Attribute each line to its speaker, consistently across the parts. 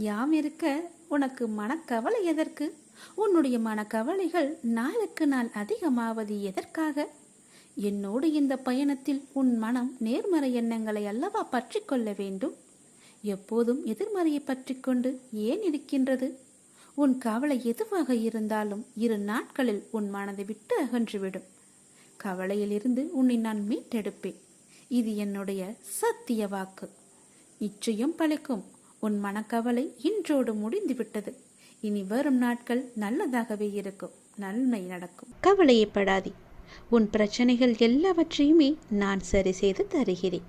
Speaker 1: யாம் இருக்க உனக்கு மனக்கவலை எதற்கு? உன்னுடைய மனக்கவலைகள் நாளுக்கு நாள் அதிகமாவது எதற்காக? என்னோடு இந்த பயணத்தில் உன் மனம் நேர்மறை எண்ணங்களை அல்லவா பற்றி கொள்ள வேண்டும். எப்போதும் எதிர்மறையை பற்றி கொண்டு ஏன் இருக்கின்றது? உன் கவலை எதுவாக இருந்தாலும் 2 நாட்களில் உன் மனதை விட்டு அகன்றுவிடும். கவலையிலிருந்து உன்னை நான் மீட்டெடுப்பேன். இது என்னுடைய சத்திய வாக்கு. நிச்சயம் பழிக்கும். உன் மனக்கவலை இன்றோடு முடிந்து விட்டது. இனி வரும் நாட்கள் நல்லதாகவே இருக்கும். நன்மை நடக்கும்.
Speaker 2: கவலையப்படாதே. உன் பிரச்சனைகள் எல்லாவற்றையுமே நான் சரி செய்து தருகிறேன்.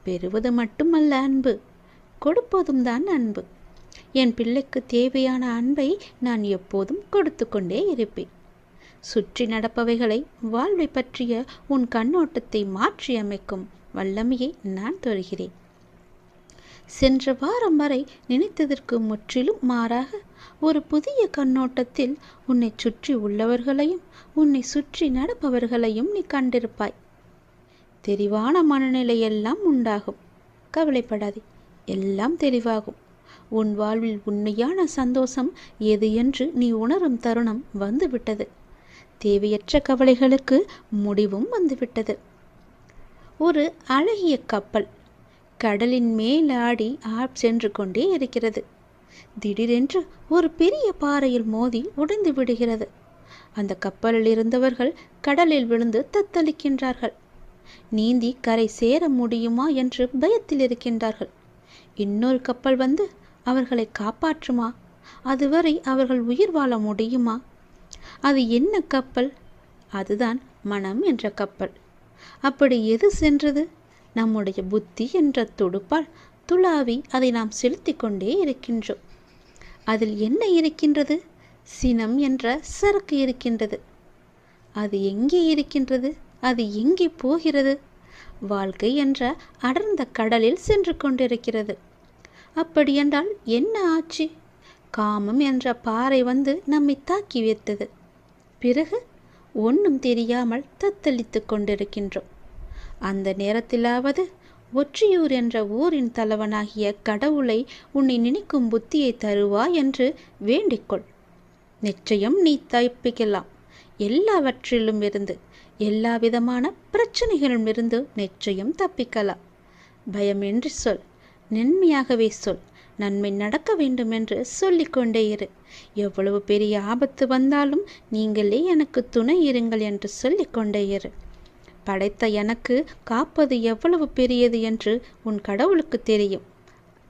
Speaker 2: பெறுவது மட்டுமல்ல அன்பு, கொடுப்பதும் தான் அன்பு. என் பிள்ளைக்கு தேவையான அன்பை நான் எப்போதும் கொடுத்து கொண்டே இருப்பேன். சுற்றி நடப்பவைகளை, வாழ்வை பற்றிய உன் கண்ணோட்டத்தை மாற்றி அமைக்கும் வல்லமையை நான் தருகிறேன். சென்ற வாரம் வரை நினைத்ததற்கு முற்றிலும் மாறாக ஒரு புதிய கண்ணோட்டத்தில் உன்னை சுற்றி உள்ளவர்களையும் உன்னை சுற்றி நடப்பவர்களையும் நீ கண்டிருப்பாய். தெளிவான மனநிலையெல்லாம் உண்டாகும். கவலைப்படாதே, எல்லாம் தெளிவாகும். உன் வாழ்வில் உண்மையான சந்தோஷம் எது என்று நீ உணரும் தருணம் வந்துவிட்டது. தேவையற்ற கவலைகளுக்கு முடிவும் வந்துவிட்டது. ஒரு அழகிய கப்பல் கடலின் மேலாடி சென்று கொண்டே இருக்கிறது. திடீரென்று ஒரு பெரிய பாறையில் மோதி உடைந்து விடுகிறது. அந்த கப்பலில் இருந்தவர்கள் கடலில் விழுந்து தத்தளிக்கின்றார்கள். நீந்தி கரை சேர முடியுமா என்று பயத்தில் இருக்கின்றார்கள். இன்னொரு கப்பல் வந்து அவர்களை காப்பாற்றுமா? அதுவரை அவர்கள் உயிர் வாழ முடியுமா? அது என்ன கப்பல்? அதுதான் மனம் என்ற கப்பல். அப்படி எது சென்றது? நம்முடைய புத்தி என்ற துடுப்பால் துளாவி அதை நாம் செலுத்தி கொண்டே இருக்கின்றோம். அதில் என்ன இருக்கின்றது? சினம் என்ற சரக்கு இருக்கின்றது. அது எங்கே இருக்கின்றது? அது எங்கே போகிறது? வாழ்க்கை என்ற அடர்ந்த கடலில் சென்று கொண்டிருக்கிறது. அப்படியென்றால் என்ன ஆச்சு? காமம் என்ற பாறை வந்து நம்மை தாக்கி வைத்தது. பிறகு ஒன்றும் தெரியாமல் தத்தளித்து கொண்டிருக்கின்றோம். அந்த நேரத்திலாவது ஒற்றியூர் என்ற ஊரின் தலைவனாகிய கடவுளை உன்னை நினைக்கும் புத்தியை தருவா என்று வேண்டிக்கொள். நிச்சயம் நீ தப்பிக்கலாம். எல்லாவற்றிலும் இருந்து, எல்லா விதமான பிரச்சனைகளிலும் இருந்து நிச்சயம் தப்பிக்கலாம். பயமின்றி சொல், நன்மையாகவே சொல். நன்மை நடக்க வேண்டும் என்று சொல்லிக்கொண்டே இரு. எவ்வளவு பெரிய ஆபத்து வந்தாலும் நீங்களே எனக்கு துணை இருங்கள் என்று சொல்லிக்கொண்டே இரு. படைத்த எனக்கு காப்பது எவ்வளவு பெரியது என்று உன் கடவுளுக்கு தெரியும்.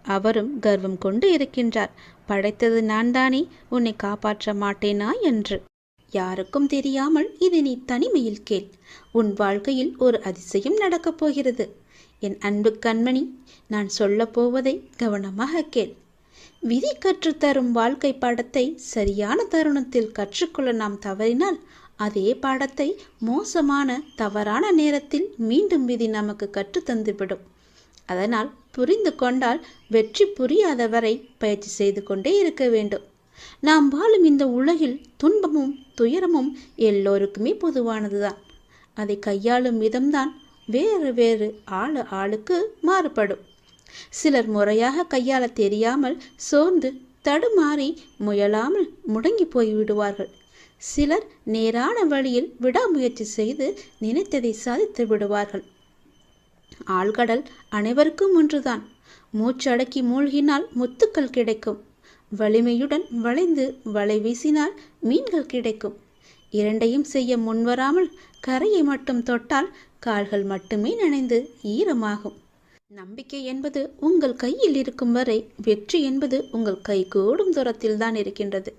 Speaker 2: அவரும் கர்வம் கொண்டு இருக்கின்றார். படைத்தது நான் தானே, உன்னை காப்பாற்ற மாட்டேனா என்று. யாருக்கும் தெரியாமல் இது நீ தனிமையில் கேள். உன் வாழ்க்கையில் ஒரு அதிசயம் நடக்கப் போகிறது. என் அன்பு கண்மணி, நான் சொல்ல போவதை கவனமாக கேள். விதி கற்றுத்தரும் வாழ்க்கை பாடத்தை சரியான தருணத்தில் கற்றுக்கொள்ள நாம் தவறினால் அதே பாடத்தை மோசமான தவறான நேரத்தில் மீண்டும் விதி நமக்கு கற்றுத்தந்துவிடும். அதனால் புரிந்து கொண்டால் வெற்றி புரியாத வரை பயிற்சி செய்து கொண்டே இருக்க வேண்டும். நாம் வாழும் இந்த உலகில் துன்பமும் துயரமும் எல்லோருக்குமே பொதுவானதுதான். அதை கையாளும் விதம்தான் வேறு வேறு ஆளுக்கு மாறுபடும். சிலர் முறையாக கையாள தெரியாமல் சோர்ந்து தடுமாறி முயலாமல் முடங்கி போய் விடுவார்கள். சிலர் நேரான வழியில் விடாமுயற்சி செய்து நினைத்ததை சாதித்து விடுவார்கள். ஆழ்கடல் அனைவருக்கும் ஒன்றுதான். மூச்சடக்கி மூழ்கினால் முத்துக்கள் கிடைக்கும். வலிமையுடன் வளைந்து வலை வீசினால் மீன்கள் கிடைக்கும். இரண்டையும் செய்ய முன்வராமல் கரையை மட்டும் தொட்டால் கால்கள் மட்டுமே நனைந்து ஈரமாகும். நம்பிக்கை என்பது உங்கள் கையில் இருக்கும் வரை வெற்றி என்பது உங்கள் கைகூடும் தூரத்தில் தான் இருக்கின்றது.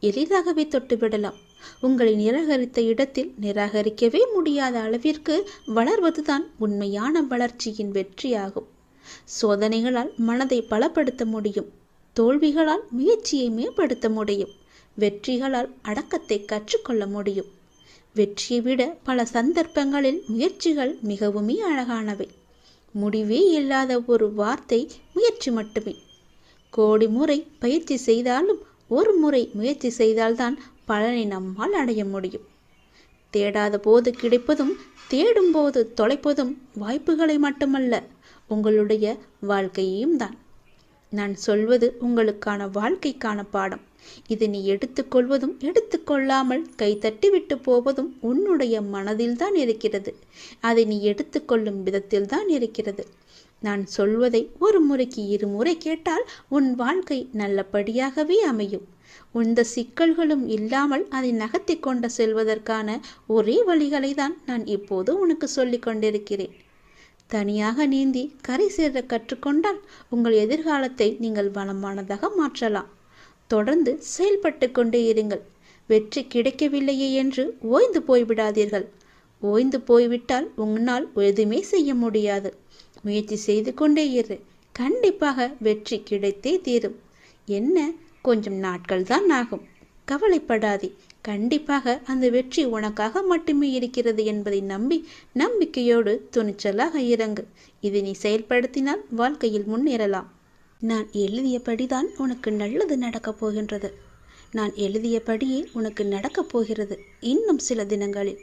Speaker 2: எளிதாகவே தொட்டுவிடலாம். உங்களை நிராகரித்த இடத்தில் நிராகரிக்கவே முடியாத அளவிற்கு வளர்வதுதான் உண்மையான வளர்ச்சியின் வெற்றியாகும். சோதனைகளால் மனதை பலப்படுத்த முடியும். தோல்விகளால் முயற்சியை மேம்படுத்த முடியும். வெற்றிகளால் அடக்கத்தை கற்றுக்கொள்ள முடியும். வெற்றியை விட பல சந்தர்ப்பங்களில் முயற்சிகள் மிகவுமே அழகானவை. முடிவே இல்லாத ஒரு வார்த்தை முயற்சி மட்டுமே. கோடி முறை பயிற்சி செய்தாலும் ஒரு முறை முயற்சி செய்தால்தான் பலனை நம்மால் அடைய முடியும். தேடாத போது கிடைப்பதும் தேடும் போது தொலைப்பதும் வாய்ப்புகளை மட்டுமல்ல, உங்களுடைய வாழ்க்கையையும் தான். நான் சொல்வது உங்களுக்கான வாழ்க்கைக்கான பாடம். இது நீ எடுத்துக்கொள்வதும் எடுத்துக்கொள்ளாமல் கைத்தட்டி விட்டு போவதும் உன்னுடைய மனதில்தான் இருக்கிறது. அதை நீ எடுத்துக்கொள்ளும் விதத்தில்தான் இருக்கிறது. நான் சொல்வதை ஒரு முறைக்கு இருமுறை கேட்டால் உன் வாழ்க்கை நல்லபடியாகவே அமையும். எந்த சிக்கல்களும் இல்லாமல் அதை நகர்த்தி கொண்டு செல்வதற்கான ஒரே வழிகளை தான் நான் இப்போது உனக்கு சொல்லிக் கொண்டிருக்கிறேன். தனியாக நீந்தி கரை சேர கற்றுக்கொண்டால் உங்கள் எதிர்காலத்தை நீங்கள் வளமானதாக மாற்றலாம். தொடர்ந்து செயல்பட்டு கொண்டே இருங்கள். வெற்றி கிடைக்கவில்லையே என்று ஓய்ந்து போய்விடாதீர்கள். ஓய்ந்து போய்விட்டால் உன்னால் எதுவுமே செய்ய முடியாது. முயற்சி செய்து கொண்டே இரு. கண்டிப்பாக வெற்றி கிடைத்தே தீரும். என்ன, கொஞ்சம் நாட்கள் தான் ஆகும். கவலைப்படாதே. கண்டிப்பாக அந்த வெற்றி உனக்காக மட்டுமே இருக்கிறது என்பதை நம்பி நம்பிக்கையோடு துணிச்சலாக இறங்கு. இதை நீ செயல்படுத்தினால் வாழ்க்கையில் முன்னேறலாம். நான் எழுதியபடிதான் உனக்கு நல்லது நடக்கப் போகின்றது. நான் எழுதியபடியே உனக்கு நடக்கப் போகிறது. இன்னும் சில தினங்களில்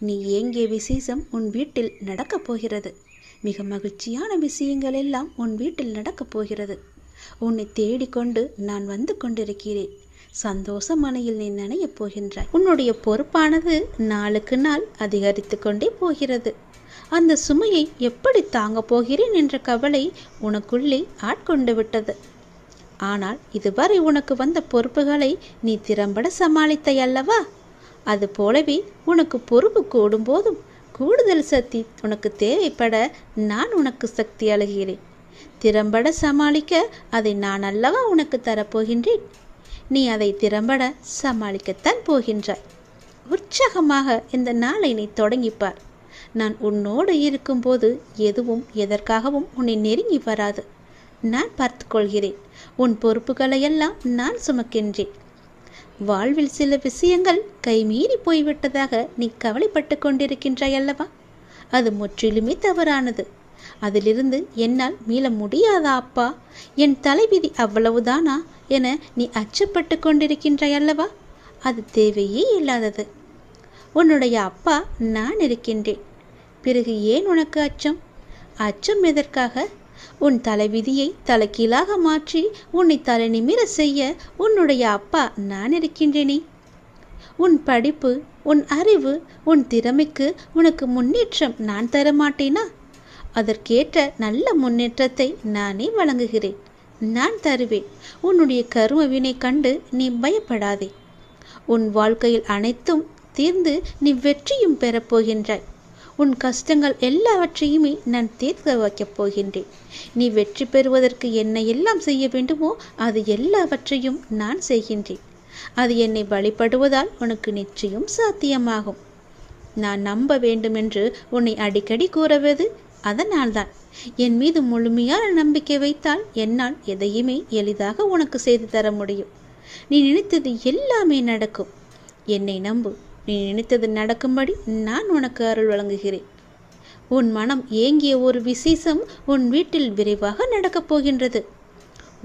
Speaker 2: நீ ஏங்கிய விசேஷம் உன் வீட்டில் நடக்கப் போகிறது. மிக மகிழ்ச்சியான விஷயங்கள் எல்லாம் உன் வீட்டில் நடக்கப் போகிறது. உன்னை தேடிக்கொண்டு நான் வந்து கொண்டிருக்கிறேன். சந்தோஷ மனையில் நீ நனையப் போகின்றாய். உன்னுடைய பொறுப்பானது நாளுக்கு நாள் அதிகரித்து கொண்டே போகிறது. அந்த சுமையை எப்படி தாங்கப் போகிறேன் என்ற கவலை உனக்குள்ளே ஆட்கொண்டு விட்டது. ஆனால் இதுவரை உனக்கு வந்த பொறுப்புகளை நீ திறம்பட சமாளித்தாய் அல்லவா? அது போலவே உனக்கு பொறுப்பு கூடும் போதும் கூடுதல் சக்தி உனக்கு தேவைப்பட நான் உனக்கு சக்தி அளிக்கிறேன். திறம்பட சமாளிக்க அதை நான் அல்லவா உனக்கு தரப்போகின்றேன். நீ அதை திறம்பட சமாளிக்கத்தான் போகின்றாய். உற்சாகமாக இந்த நாளை நீ தொடங்கிப்பார். நான் உன்னோடு இருக்கும்போது எதுவும் எதற்காகவும் உன்னை நெருங்கி வராது. நான் பார்த்து கொள்கிறேன். உன் பொறுப்புகளையெல்லாம் நான் சுமக்கின்றேன். வாழ்வில் சில விஷயங்கள் கைமீறி போய்விட்டதாக நீ கவலைப்பட்டு கொண்டிருக்கின்றாய் அல்லவா? அது முற்றிலுமே தவறானது. அதிலிருந்து என்னால் மீள முடியாதா அப்பா, என் தலைவிதி அவ்வளவுதானா என நீ அச்சப்பட்டு கொண்டிருக்கின்றாய் அல்லவா? அது தேவையே இல்லாதது. உன்னுடைய அப்பா நான் இருக்கின்றேன். பிறகு ஏன் உனக்கு அச்சம்? அச்சம் எதற்காக? உன் தலைவிதியை தலைகீழாக மாற்றி உன்னை தலை நிமிர செய்ய உன்னுடைய அப்பா நான் இருக்கின்றேனே. உன் படிப்பு, உன் அறிவு, உன் திறமைக்கு உனக்கு முன்னேற்றம் நான் தரமாட்டேனா? அதற்கேற்ற நல்ல முன்னேற்றத்தை நானே வழங்குகிறேன். நான் தருவேன். உன்னுடைய கர்ம வினை கண்டு நீ பயப்படாதே. உன் வாழ்க்கையில் அனைத்தும் தீர்ந்து நீ வெற்றியும் பெறப்போகின்றாய். உன் கஷ்டங்கள் எல்லாவற்றையுமே நான் தீர்க்க வைக்கப் போகின்றேன். நீ வெற்றி பெறுவதற்கு என்ன எல்லாம் செய்ய வேண்டுமோ அது எல்லாவற்றையும் நான் செய்கின்றேன். அது என்னை வழிபடுவதால் உனக்கு நிச்சயம் சாத்தியமாகும். நான் நம்ப வேண்டுமென்று உன்னை அடிக்கடி கூறுவது அதனால்தான். என் மீது முழுமையான நம்பிக்கை வைத்தால் என்னால் எதையுமே எளிதாக உனக்கு செய்து தர முடியும். நீ நினைத்தது எல்லாமே நடக்கும். என்னை நம்பு. நீ நினைத்தது நடக்கும்படி நான் உனக்கு அருள் வழங்குகிறேன். உன் மனம் ஏங்கிய ஒரு விசேஷம் உன் வீட்டில் விரைவாக நடக்கப் போகின்றது.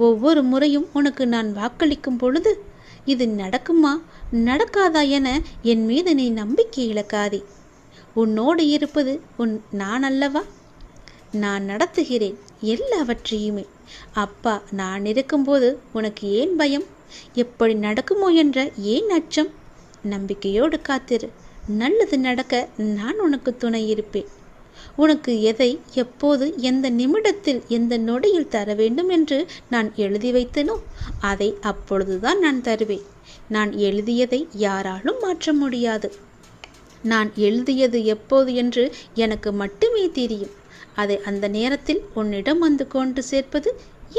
Speaker 2: ஒவ்வொரு முறையும் உனக்கு நான் வாக்களிக்கும் பொழுது இது நடக்குமா நடக்காதா என என் மீது நீ நம்பிக்கை இழக்காதே. உன்னோடு இருப்பது நான் அல்லவா? நான் நடத்துகிறேன் எல்லாவற்றையுமே. அப்பா நான் இருக்கும்போது உனக்கு ஏன் பயம்? எப்படி நடக்குமோ என்ற ஏன் அச்சம்? நம்பிக்கையோடு காத்திரு. நல்லது நடக்க நான் உனக்கு துணை இருப்பேன். உனக்கு எதை எப்போது எந்த நிமிடத்தில் எந்த நொடியில் தர வேண்டும் என்று நான் எழுதி வைத்தனோ அதை அப்பொழுதுதான் நான் தருவேன். நான் எழுதியதை யாராலும் மாற்ற முடியாது. நான் எழுதியது எப்போது என்று எனக்கு மட்டுமே தெரியும். அதை அந்த நேரத்தில் உன்னிடம் வந்து கொண்டு சேர்ப்பது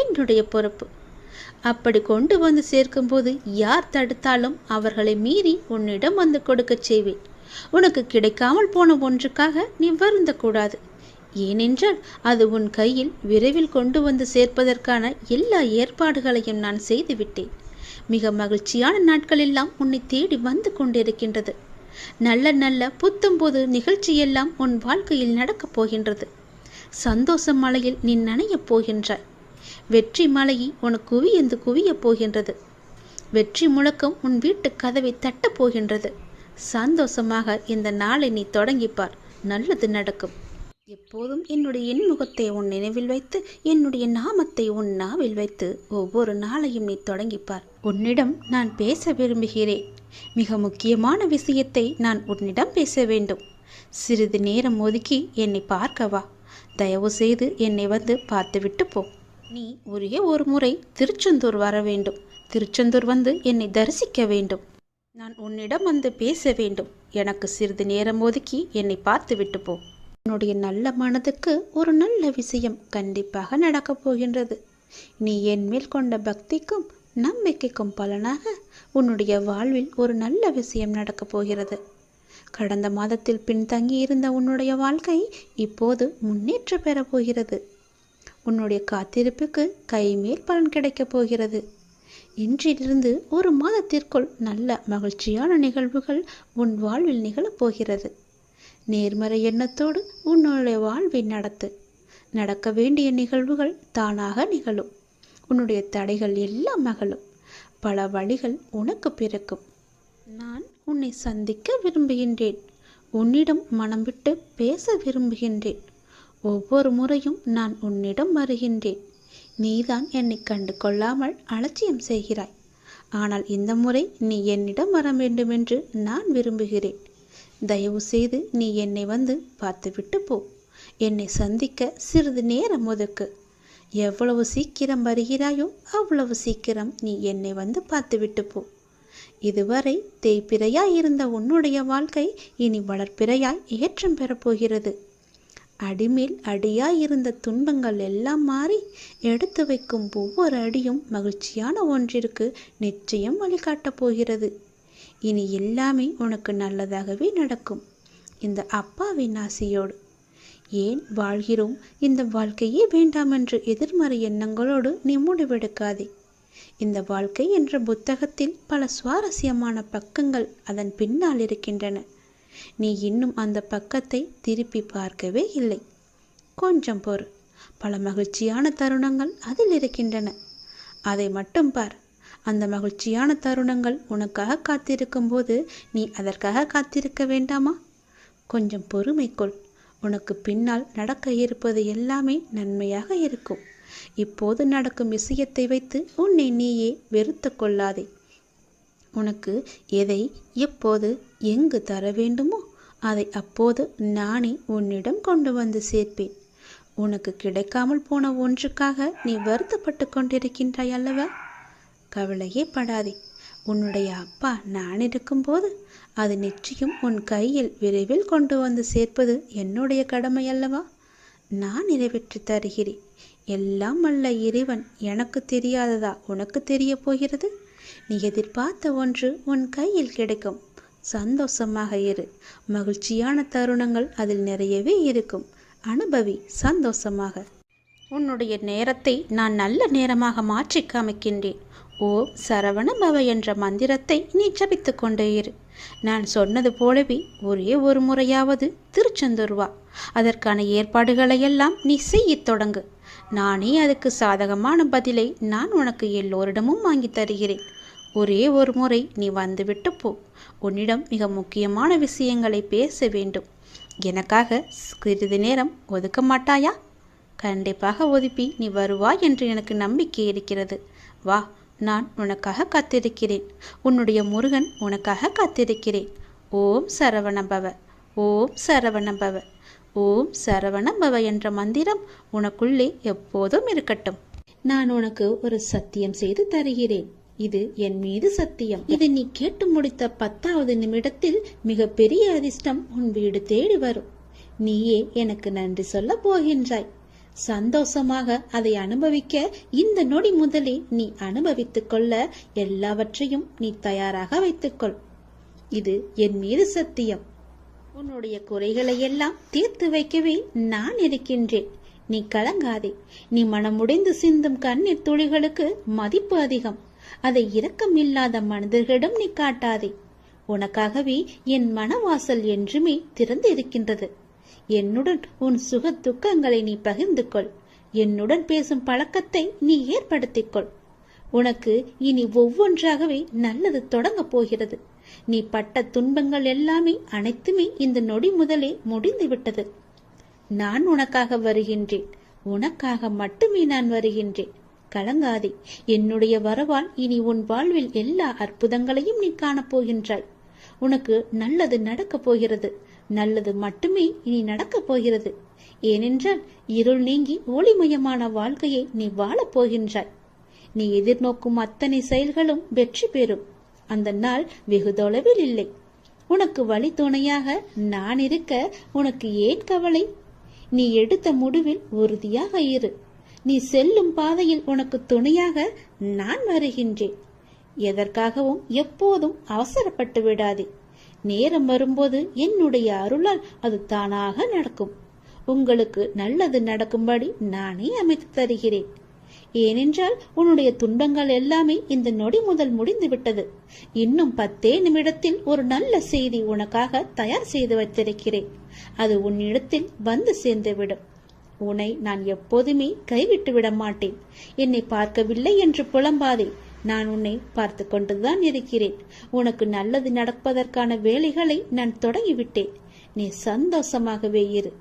Speaker 2: என்னுடைய பொறுப்பு. அப்படி கொண்டு வந்து சேர்க்கும்போது யார் தடுத்தாலும் அவர்களை மீறி உன்னிடம் வந்து கொடுக்கச் செய்வேன். உனக்கு கிடைக்காமல் போன ஒன்றுக்காக நீ வருந்தக்கூடாது. ஏனென்றால் அது உன் கையில் விரைவில் கொண்டு வந்து சேர்ப்பதற்கான எல்லா ஏற்பாடுகளையும் நான் செய்துவிட்டேன். மிக மகிழ்ச்சியான நாட்களெல்லாம் உன்னை தேடி வந்து கொண்டிருக்கின்றது. நல்ல நல்ல புத்தம்போது நிகழ்ச்சியெல்லாம் உன் வாழ்க்கையில் நடக்கப் போகின்றது. சந்தோஷ மலையில் நீ நனையப் போகின்றாய். வெற்றி மலையை உனக்கு குவியந்து குவியப் போகின்றது. வெற்றி முழக்கம் உன் வீட்டு கதவை தட்டப் போகின்றது. சந்தோஷமாக இந்த நாளை நீ தொடங்கிப்பார். நல்லது நடக்கும். எப்போதும் என்னுடைய இன்முகத்தை உன் நினைவில் வைத்து, என்னுடைய நாமத்தை உன் நாவில் வைத்து ஒவ்வொரு நாளையும் நீ தொடங்கிப்பார். உன்னிடம் நான் பேச விரும்புகிறேன். மிக முக்கியமான விஷயத்தை நான் உன்னிடம் பேச வேண்டும். சிறிது நேரம் ஒதுக்கி என்னை பார்க்கவா. தயவு செய்து என்னை வந்து பார்த்துவிட்டு போ. நீ ஒரே ஒரு முறை திருச்செந்தூர் வர வேண்டும். திருச்செந்தூர் வந்து என்னை தரிசிக்க வேண்டும். நான் உன்னிடம் வந்து பேச வேண்டும். எனக்கு சிறிது நேரம் ஒதுக்கி என்னை பார்த்து விட்டு போ. உன்னுடைய நல்ல மனதுக்கு ஒரு நல்ல விஷயம் கண்டிப்பாக நடக்கப் போகின்றது. நீ என் மேல் கொண்ட பக்திக்கும் நம்பிக்கைக்கும் பலனாக உன்னுடைய வாழ்வில் ஒரு நல்ல விஷயம் நடக்கப் போகிறது. கடந்த மாதத்தில் பின்தங்கி இருந்த உன்னுடைய வாழ்க்கை இப்போது முன்னேற்ற பெறப் போகிறது. உன்னுடைய காத்திருப்புக்கு கைமேல் பலன் கிடைக்கப் போகிறது. இன்றிலிருந்து ஒரு மாதத்திற்குள் நல்ல மகிழ்ச்சியான நிகழ்வுகள் உன் வாழ்வில் நிகழப்போகிறது. நேர்மறை எண்ணத்தோடு உன்னுடைய வாழ்வை நடத்து. நடக்க வேண்டிய நிகழ்வுகள் தானாக நிகழும். உன்னுடைய தடைகள் எல்லாம் அகலும். பல வழிகள் உனக்கு பிறக்கும். நான் உன்னை சந்திக்க விரும்புகின்றேன். உன்னிடம் மனம் விட்டு பேச விரும்புகின்றேன். ஒவ்வொரு முறையும் நான் உன்னிடம் வருகின்றேன். நீதான் என்னை கண்டு கொள்ளாமல் அலட்சியம் செய்கிறாய். ஆனால் இந்த முறை நீ என்னிடம் வர வேண்டுமென்று நான் விரும்புகிறேன். தயவு செய்து நீ என்னை வந்து பார்த்துவிட்டு போ. என்னை சந்திக்க சிறிது நேரம் ஒதுக்கு. எவ்வளவு சீக்கிரம் வருகிறாயோ அவ்வளவு சீக்கிரம் நீ என்னை வந்து பார்த்துவிட்டு போ. இதுவரை தேய்பிறையாய் இருந்த உன்னுடைய வாழ்க்கை இனி வளர்ப்பிறையாய் ஏற்றம் பெறப்போகிறது. அடிமேல் அடியாய் இருந்த துன்பங்கள் எல்லாம் மாறி எடுத்து வைக்கும் ஒவ்வொரு அடியும் மகிழ்ச்சியான ஒன்றிற்கு நிச்சயம் வழிகாட்டப் போகிறது. இனி எல்லாமே உனக்கு நல்லதாகவே நடக்கும். இந்த அப்பாவின் ஆசையோடு. ஏன் வாழ்கிறோம், இந்த வாழ்க்கையே வேண்டாம் என்று எதிர்மறை எண்ணங்களோடு நீ முடிவெடுக்காதே. இந்த வாழ்க்கை என்ற புத்தகத்தில் பல சுவாரஸ்யமான பக்கங்கள் அதன் பின்னால் இருக்கின்றன. நீ இன்னும் அந்த பக்கத்தை திருப்பி பார்க்கவே இல்லை. கொஞ்சம் பொறு. பல மகிழ்ச்சியான தருணங்கள் அதில் இருக்கின்றன. அதை மட்டும் பார். அந்த மகிழ்ச்சியான தருணங்கள் உனக்காக காத்திருக்கும் போது நீ அதற்காக காத்திருக்க வேண்டாமா? கொஞ்சம் பொறுமை கொள். உனக்கு பின்னால் நடக்க இருப்பது எல்லாமே நன்மையாக இருக்கும். இப்போது நடக்கும் விஷயத்தை வைத்து உன்னை நீயே வெறுத்து கொள்ளாதே. உனக்கு எதை எப்போது எங்கு தர வேண்டுமோ அதை அப்போது நானே உன்னிடம் கொண்டு வந்து சேர்ப்பேன். உனக்கு கிடைக்காமல் போன ஒன்றுக்காக நீ வருத்தப்பட்டு கொண்டிருக்கின்றாய் அல்லவா? கவலையே படாதே. உன்னுடைய அப்பா நான் இருக்கும்போது அது நிச்சயம் உன் கையில் விரைவில் கொண்டு வந்து சேர்ப்பது என்னுடைய கடமை அல்லவா? நான் நிறைவேற்றி தருகிறேன். எல்லாம் அல்ல இறைவன் எனக்கு தெரியாததா உனக்கு தெரிய போகிறது? நீ எதிர்பார்த்த ஒன்று உன் கையில் கிடைக்கும். சந்தோஷமாக இரு. மகிழ்ச்சியான தருணங்கள் அதில் நிறையவே இருக்கும். அனுபவி சந்தோஷமாக. உன்னுடைய நேரத்தை நான் நல்ல நேரமாக மாற்றி காமிக்கின்றேன். ஓம் சரவண பவ என்ற மந்திரத்தை நீ ஜபித்து கொண்டே இரு. நான் சொன்னது போலவே ஒரே ஒரு முறையாவது திருச்செந்தூர் வா. அதற்கான ஏற்பாடுகளை எல்லாம் நீ செய்யத் தொடங்கு. நானே அதுக்கு சாதகமான பதிலை நான் உனக்கு எல்லோரிடமும் வாங்கி தருகிறேன். ஒரே ஒரு முறை நீ வந்துவிட்டு போ. உன்னிடம் மிக முக்கியமான விஷயங்களை பேச வேண்டும். எனக்காக சிறிது நேரம் ஒதுக்க மாட்டாயா? கண்டிப்பாக ஒதுப்பி நீ வருவாய் என்று எனக்கு நம்பிக்கை இருக்கிறது. வா, நான் உனக்காக காத்திருக்கிறேன். உன்னுடைய முருகன் உனக்காக காத்திருக்கிறேன். ஓம் சரவணபவ, ஓம் சரவணபவ, ஓம் சரவணபவ என்ற மந்திரம் உனக்குள்ளே எப்போதும் இருக்கட்டும். நான் உனக்கு ஒரு சத்தியம் செய்து தருகிறேன். இது என் மீது சத்தியம். இதை நீ கேட்டு முடித்த 10வது நிமிடத்தில் மிக பெரிய அதிர்ஷ்டம் உன் வீடு தேடி வரும். நீயே எனக்கு நன்றி சொல்ல போகின்றாய். சந்தோஷமாக அதை அனுபவிக்க இந்த நொடி முதலே நீ அனுபவித்துக் கொள்ள எல்லாவற்றையும் நீ தயாராக வைத்துக்கொள். இது என் மீது சத்தியம். உன்னுடைய குறைகளை எல்லாம் தீர்த்து வைக்கவே நான் இருக்கின்றேன். நீ கலங்காதே. நீ மனமுடைந்து சிந்தும் கண்ணீர் துளிகளுக்கு மதிப்பு அதிகம். அதை இரக்கம் இல்லாத மனிதர்களிடம் நீ காட்டாதே. உனக்காகவே என் மனவாசல் என்றுமே திறந்து இருக்கின்றது. என்னுடன் உன் சுக துக்கங்களை நீ பகிர்ந்து கொள். என்னுடன் பேசும் பழக்கத்தை நீ ஏற்படுத்திக்கொள். உனக்கு இனி ஒவ்வொன்றாகவே நல்லது தொடங்க போகிறது. நீ பட்ட துன்பங்கள் எல்லாமே அனைத்துமே இந்த நொடி முதலே முடிந்து விட்டது. நான் உனக்காக வருகின்றேன். உனக்காக மட்டுமே நான் வருகின்றேன். கலங்காதே. என்னுடைய வரவால் இனி உன் வாழ்வில் எல்லா அற்புதங்களையும் நீ காணப்போகின்றாய். உனக்கு நல்லது நடக்கப் போகிறது. நல்லது மட்டுமே இனி நடக்கப் போகிறது. ஏனென்றால் இருள் நீங்கி ஒளிமயமான வாழ்க்கையை நீ வாழப் போகின்றாய். நீ எதிர்நோக்கும் அத்தனை செயல்களும் வெற்றி பெறும். அந்த நாள் வெகு தொலைவில் இல்லை. உனக்கு வழி துணையாக நான் இருக்க உனக்கு ஏன் கவலை? நீ எடுத்த முடிவில் உறுதியாக இரு. நீ செல்லும் பாதையில் உனக்கு துணையாக நான் வருகின்றேன். எதற்காகவும் எப்போதும் அவசரப்பட்டு விடாதே. நேரம் வரும்போது என்னுடைய அருளால் அது தானாக நடக்கும். உங்களுக்கு நல்லது நடக்கும்படி நானே அமைத்து தருகிறேன். ஏனென்றால் உன்னுடைய துன்பங்கள் எல்லாமே இந்த நொடி முதல் முடிந்து விட்டது. இன்னும் 10 நிமிடத்தில் ஒரு நல்ல செய்தி உனக்காக தயார் செய்து வைத்திருக்கிறேன். அது உன்னிடத்தில் வந்து சேர்ந்துவிடும். உன்னை நான் எப்போதுமே கைவிட்டு விட மாட்டேன். என்னை பார்க்கவில்லை என்று புலம்பாதே. நான் உன்னை பார்த்து கொண்டுதான் இருக்கிறேன். உனக்கு நல்லது நடப்பதற்கான வேலைகளை நான் தொடங்கிவிட்டேன். நீ சந்தோஷமாகவே இரு.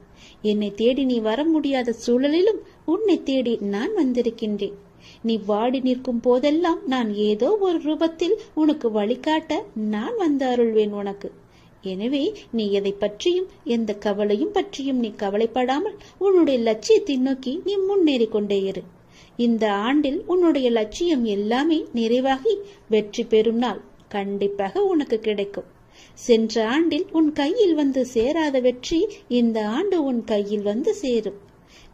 Speaker 2: என்னை தேடி நீ வர முடியாத சூழலிலும் உன்னை தேடி நான் வந்திருக்கின்றேன். நீ வாடி நிற்கும் போதெல்லாம் நான் ஏதோ ஒரு ரூபத்தில் உனக்கு வழிகாட்ட நான் வந்து அருள்வேன் உனக்கு. எனவே நீ எதை பற்றியும் எந்த கவலையும் பற்றியும் நீ கவலைப்படாமல் உன்னுடைய லட்சியத்தை நோக்கி நீ முன்னேறி கொண்டே இரு. இந்த ஆண்டில் உன்னுடைய லட்சியம் எல்லாமே நிறைவாகி வெற்றி பெறும் நாள் கண்டிப்பாக உனக்கு கிடைக்கும். சென்ற ஆண்டில் உன் கையில் வந்து சேராத வெற்றி இந்த ஆண்டு உன் கையில் வந்து சேரும்.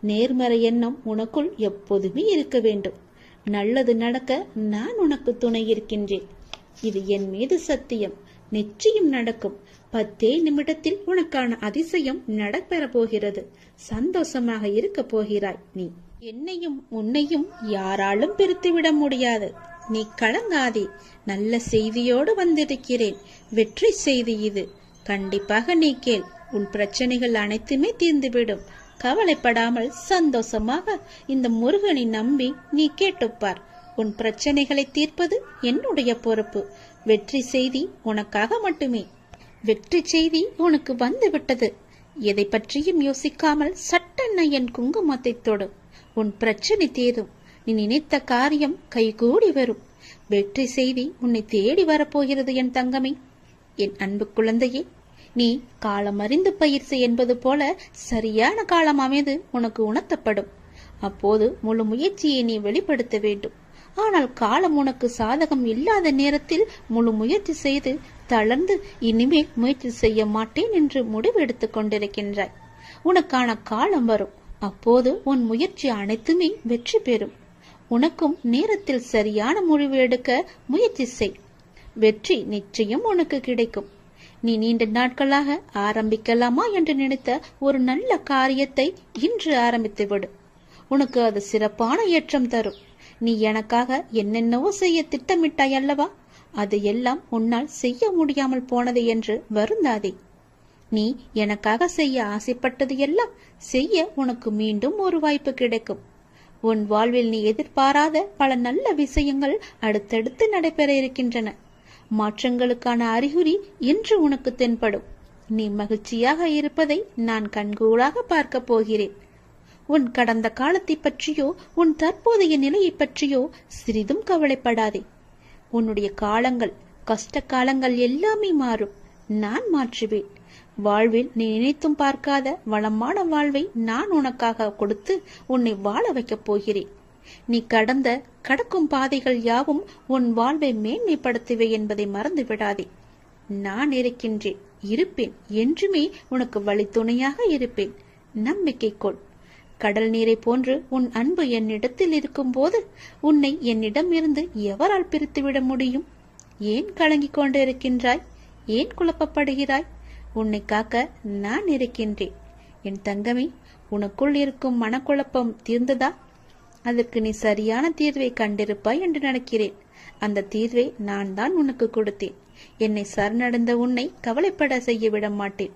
Speaker 2: நேர்மறை எண்ணம் உனக்குள் எப்போதுமே இருக்க வேண்டும். நல்லது நடக்க நான் உனக்கு துணை இருக்கின்றேன். இது என் மீது சத்தியம். நிச்சயம் நடக்கும். 10 நிமிடத்தில் உனக்கான அதிசயம் நடைபெற போகிறது. சந்தோஷமாக இருக்க போகிறாய். நீ என்னையும் உன்னையும் யாராலும் பிரித்துவிட முடியாது. நீ கலங்காதே. நல்ல செய்தியோடு வந்திருக்கிறேன். வெற்றி செய்தி இது. கண்டிப்பாக நீ கேள். உன் பிரச்சனைகள் அனைத்துமே தீர்ந்துவிடும். கவலைப்படாமல் சந்தோஷமாக இந்த முருகனை நம்பி நீ கேட்டுப்பார். உன் பிரச்சனைகளை தீர்ப்பது என்னுடைய பொறுப்பு. வெற்றி செய்தி உனக்காக மட்டுமே. வெற்றி செய்தி உனக்கு வந்துவிட்டது. எதை பற்றியும் யோசிக்காமல் சட்டென்ன என் குங்குமத்தை தொடு. உன் பிரச்சனை தீரும். நீ நினைத்த காரியம் கைகூடி வரும். வெற்றி செய்தி உன்னை தேடி வரப்போகிறது என் தங்கமே. என் அன்பு குழந்தையே, நீ காலம் அறிந்து பயிற்சி என்பது போல சரியான காலம் அமைது உனக்கு உணர்த்தப்படும். அப்போது முழு முயற்சியை நீ வெளிப்படுத்த வேண்டும். ஆனால் காலம் உனக்கு சாதகம் இல்லாத நேரத்தில் முழு முயற்சி செய்து தளர்ந்து இனிமேல் முயற்சி செய்ய மாட்டேன் என்று முடிவு எடுத்துக் கொண்டிருக்கின்றாய். உனக்கான காலம் வரும். அப்போது உன் முயற்சி அனைத்துமே வெற்றி பெறும். உனக்கும் நேரத்தில் சரியான முடிவு எடுக்க முயற்சி செய். வெற்றி நிச்சயம் உனக்கு கிடைக்கும். நீ நீண்ட நாட்களாக ஆரம்பிக்கலாமா என்று நினைத்த ஒரு நல்ல காரியத்தை இன்று ஆரம்பித்து விடு. உனக்கு அது சிறப்பான ஏற்றம் தரும். நீ எனக்காக என்னென்னவோ செய்ய திட்டமிட்டாய் அல்லவா? அது எல்லாம் உன்னால் செய்ய முடியாமல் போனது என்று வருந்தாதே. நீ எனக்காக செய்ய ஆசைப்பட்டது எல்லாம் செய்ய உனக்கு மீண்டும் ஒரு வாய்ப்பு கிடைக்கும். உன் வாழ்வில் நீ எதிர்பாராத பல நல்ல விஷயங்கள் அடுத்தடுத்து நடைபெற இருக்கின்றன. மாற்றங்களுக்கான அறிகுறி இன்று உனக்கு தென்படும். நீ மகிழ்ச்சியாக இருப்பதை நான் கண்கூடாக பார்க்க போகிறேன். உன் கடந்த காலத்தை பற்றியோ உன் தற்போதைய நிலையை பற்றியோ சிறிதும் கவலைப்படாதே. உன்னுடைய காலங்கள், கஷ்ட காலங்கள் எல்லாமே மாறும். நான் மாற்றுவேன். வாழ்வில் நீ நினைத்தும் பார்க்காத வளமான வாழ்வை நான் உனக்காக கொடுத்து உன்னை வாழ வைக்கப் போகிறேன். நீ கடக்கும் பாதைகள் யாவும் உன் வாழ்வை மேன்மைப்படுத்துவே என்பதை மறந்து விடாதே. நான் இருக்கின்றேன், இருப்பேன். என்றுமே உனக்கு வழித்துணையாக இருப்பேன். நம்பிக்கை கொள். கடல் நீரை போன்று உன் அன்பு என்னிடத்தில் இருக்கும் போது உன்னை என்னிடம் இருந்து எவரால் பிரித்துவிட முடியும்? ஏன் கலங்கிக் கொண்டிருக்கின்றாய்? ஏன் குழப்பப்படுகிறாய்? உன்னை காக்க நான் இருக்கின்றேன். என் தங்கமே, உனக்குள் இருக்கும் மனக்குழப்பம் தீர்ந்ததா? அதற்கு நீ சரியான தீர்வை கண்டிருப்பாய் என்று நினைக்கிறேன். அந்த தீர்வை நான் தான் உனக்கு கொடுத்தேன். என்னை சரணடைந்த உன்னை கவலைப்பட செய்ய விட மாட்டேன்.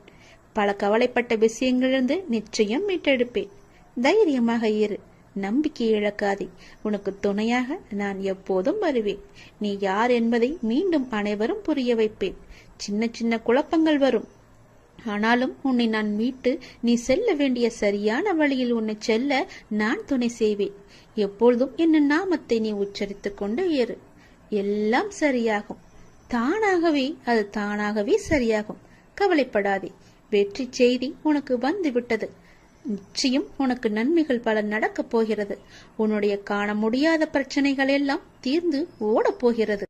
Speaker 2: பல கவலைப்பட்ட விஷயங்களிலிருந்து நிச்சயம் மீட்டெடுப்பேன். தைரியமாக இரு. நம்பிக்கை இழக்காதே. உனக்கு துணையாக நான் எப்போதும் வருவேன். நீ யார் என்பதை மீண்டும் அனைவரும் புரிய வைப்பேன். சின்ன சின்ன குழப்பங்கள் வரும். ஆனாலும் உன்னை நான் மீட்டு நீ செல்ல வேண்டிய சரியான வழியில் உன்னை செல்ல நான் துணை செய்வேன். எப்பொழுதும் என்ன நாமத்தை நீ உச்சரித்துக் கொண்டு ஏறு. எல்லாம் சரியாகும். அது தானாகவே சரியாகும். கவலைப்படாதே. வெற்றி செய்தி உனக்கு வந்து விட்டது. நிச்சயம் உனக்கு நன்மைகள் பல நடக்கப் போகிறது. உன்னுடைய காண முடியாத பிரச்சனைகள் எல்லாம் தீர்ந்து ஓடப் போகிறது.